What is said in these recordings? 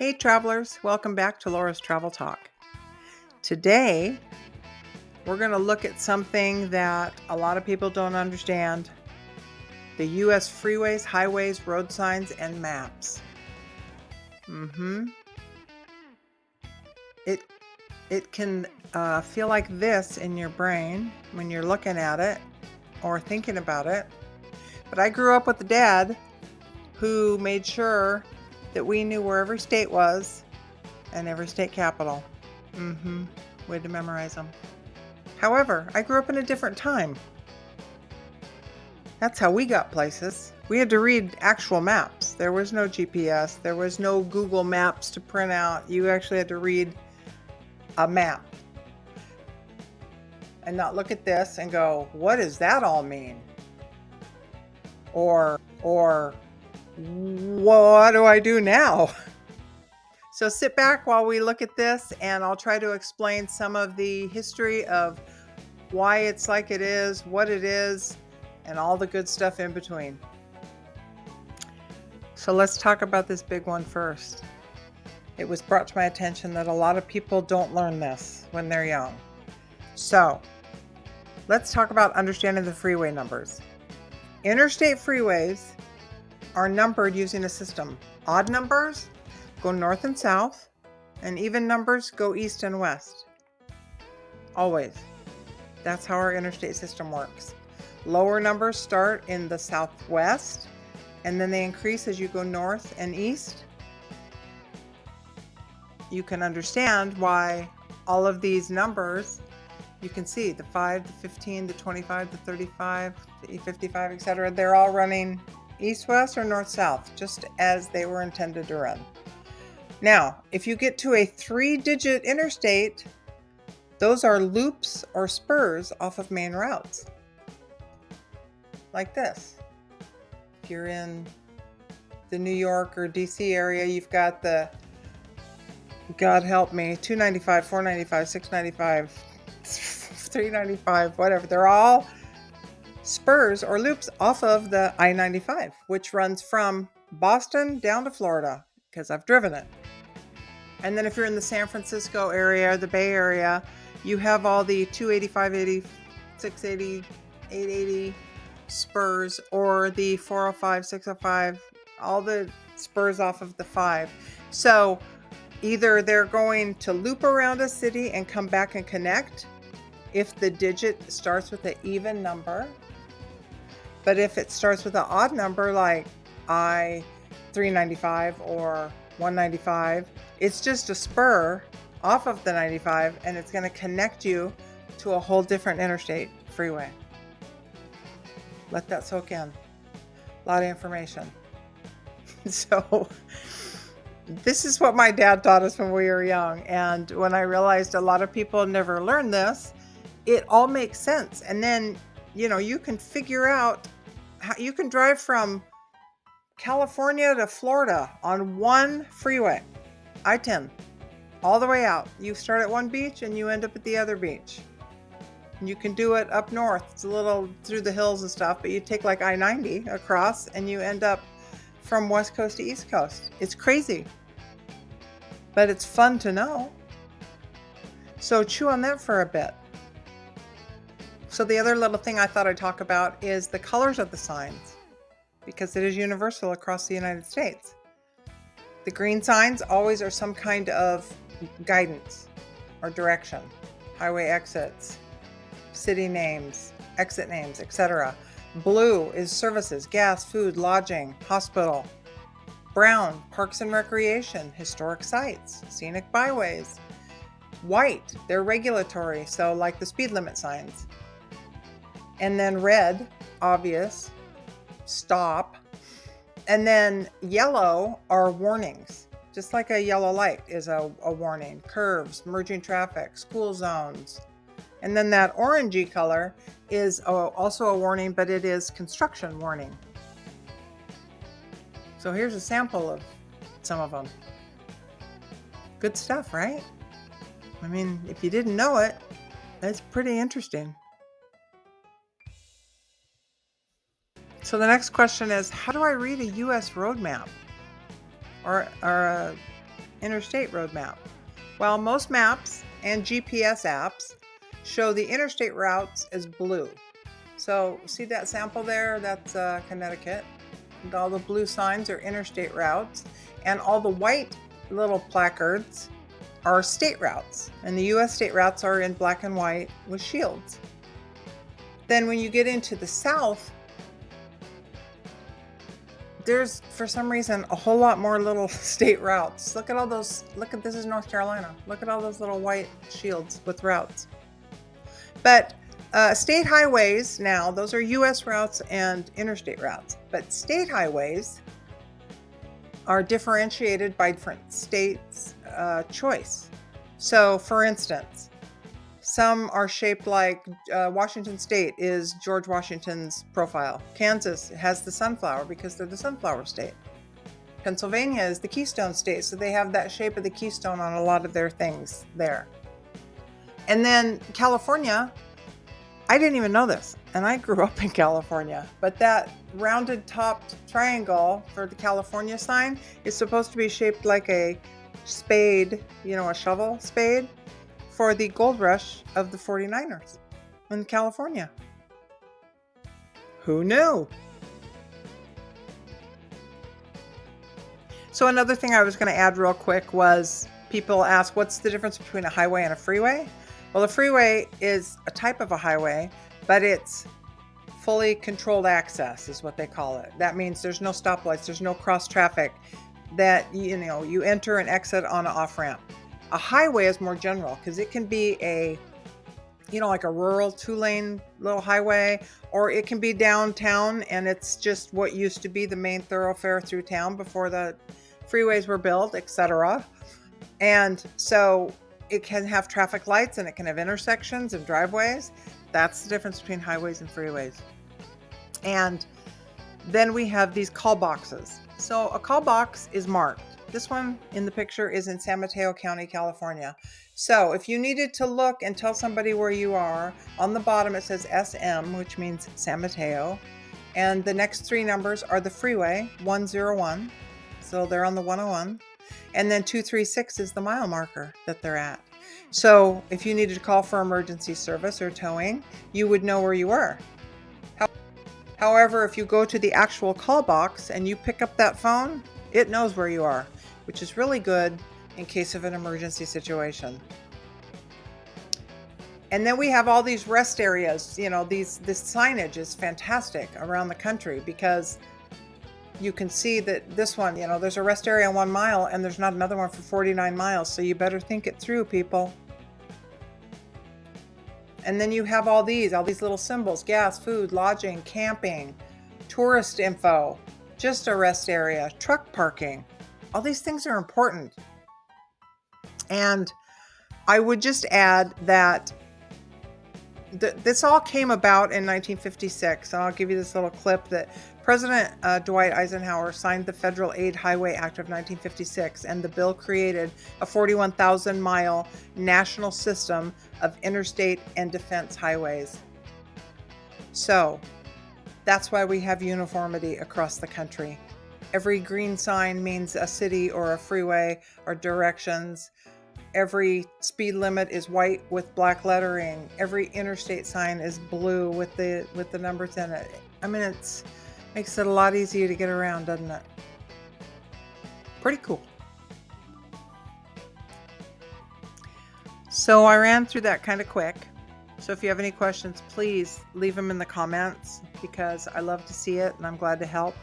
Hey travelers, welcome back to Laura's Travel Talk. Today, we're going to look at something that a lot of people don't understand. The U.S. freeways, highways, road signs, and maps. It can feel like this in your brain when you're looking at it or thinking about it. But I grew up with a dad who made sure that we knew where every state was and every state capital. We had to memorize them. However, I grew up in a different time. That's how we got places. We had to read actual maps. There was no GPS. There was no Google Maps to print out. You actually had to read a map and not look at this and go, what does that all mean? Or what do I do now? So sit back while we look at this, and I'll try to explain some of the history of why it's like it is, what it is, and all the good stuff in between. So let's talk about this big one first. It was brought to my attention that a lot of people don't learn this when they're young. So let's talk about understanding the freeway numbers. Interstate freeways are numbered using a system. Odd numbers go north and south, and even numbers go east and west. Always. That's how our interstate system works. Lower numbers start in the southwest, and then they increase as you go north and east. You can understand why all of these numbers, you can see the 5, the 15, the 25, the 35, the 55, etc. They're all running east-west or north-south, just as they were intended to run. Now, if you get to a 3-digit interstate, those are loops or spurs off of main routes. Like this. If you're in the New York or DC area, you've got the, God help me, 295, 495, 695, 395, whatever. They're all spurs or loops off of the I-95, which runs from Boston down to Florida, because I've driven it. And then if you're in the San Francisco area, the Bay Area, you have all the 280, 580, 680, 880 spurs, or the 405, 605, all the spurs off of the 5. So either they're going to loop around a city and come back and connect if the digit starts with an even number. But if it starts with an odd number like I-395 or 195, it's just a spur off of the 95, and it's going to connect you to a whole different interstate freeway. Let that soak in. A lot of information. So this is what my dad taught us when we were young. And when I realized a lot of people never learned this, it all makes sense. And then, you can figure out how you can drive from California to Florida on one freeway, I-10, all the way out. You start at one beach and you end up at the other beach. And you can do it up north. It's a little through the hills and stuff, but you take like I-90 across and you end up from West Coast to East Coast. It's crazy, but it's fun to know. So chew on that for a bit. So the other little thing I thought I'd talk about is the colors of the signs, because it is universal across the United States. The green signs always are some kind of guidance or direction. Highway exits, city names, exit names, etc. Blue is services, gas, food, lodging, hospital. Brown, parks and recreation, historic sites, scenic byways. White, they're regulatory, so like the speed limit signs. And then red, obvious, stop. And then yellow are warnings, just like a yellow light is a warning. Curves, merging traffic, school zones. And then that orangey color is also a warning, but it is construction warning. So here's a sample of some of them. Good stuff, right? I mean, if you didn't know it, it's pretty interesting. So the next question is, how do I read a U.S. road map or a interstate road map. Well, most maps and GPS apps show the interstate routes as blue. So see that sample there? That's Connecticut. And all the blue signs are interstate routes, and all the white little placards are state routes. And the US state routes are in black and white with shields. Then when you get into the South, there's, for some reason, a whole lot more little state routes. Look at all those, this is North Carolina. Look at all those little white shields with routes. But state highways now, those are US routes and interstate routes. But state highways are differentiated by different states' choice. So for instance, some are shaped like Washington State is George Washington's profile. Kansas has the sunflower because they're the sunflower state. Pennsylvania is the Keystone State, so they have that shape of the keystone on a lot of their things there. And then California, I didn't even know this, and I grew up in California, but that rounded topped triangle for the California sign is supposed to be shaped like a spade, a shovel spade, for the gold rush of the 49ers in California. Who knew? So another thing I was going to add real quick was people ask, what's the difference between a highway and a freeway? Well, a freeway is a type of a highway, but it's fully controlled access is what they call it. That means there's no stoplights, there's no cross traffic, that you enter and exit on an off-ramp. A highway is more general because it can be like a rural 2-lane little highway, or it can be downtown and it's just what used to be the main thoroughfare through town before the freeways were built, etc. And so it can have traffic lights and it can have intersections and driveways. That's the difference between highways and freeways. And then we have these call boxes. So a call box is marked. This one in the picture is in San Mateo County, California. So if you needed to look and tell somebody where you are, on the bottom it says SM, which means San Mateo. And the next 3 numbers are the freeway, 101. So they're on the 101. And then 236 is the mile marker that they're at. So if you needed to call for emergency service or towing, you would know where you were. However, if you go to the actual call box and you pick up that phone, it knows where you are, which is really good in case of an emergency situation. And then we have all these rest areas. This signage is fantastic around the country because you can see that this one, there's a rest area on 1 mile and there's not another one for 49 miles. So you better think it through, people. And then you have all these little symbols: gas, food, lodging, camping, tourist info, just a rest area, truck parking. All these things are important. And I would just add that this all came about in 1956. And I'll give you this little clip that President Dwight Eisenhower signed the Federal Aid Highway Act of 1956, and the bill created a 41,000-mile national system of interstate and defense highways. So that's why we have uniformity across the country. Every green sign means a city or a freeway or directions. Every speed limit is white with black lettering. Every interstate sign is blue with the numbers in it. I mean, it makes it a lot easier to get around, doesn't it? Pretty cool. So I ran through that kind of quick. So if you have any questions, please leave them in the comments because I love to see it and I'm glad to help.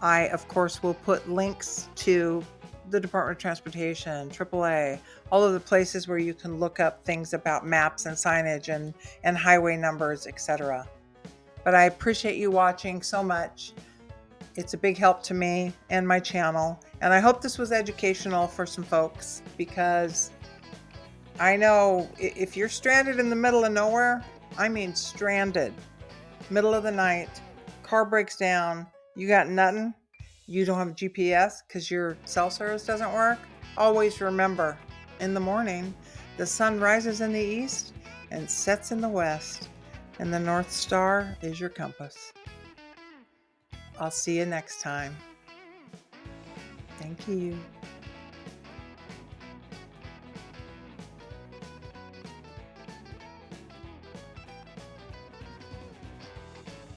I, of course, will put links to the Department of Transportation, AAA, all of the places where you can look up things about maps and signage and highway numbers, etc. But I appreciate you watching so much. It's a big help to me and my channel. And I hope this was educational for some folks because I know if you're stranded in the middle of nowhere, I mean stranded, middle of the night, car breaks down, you got nothing, you don't have GPS because your cell service doesn't work, always remember, in the morning, the sun rises in the east and sets in the west, and the North Star is your compass. I'll see you next time. Thank you.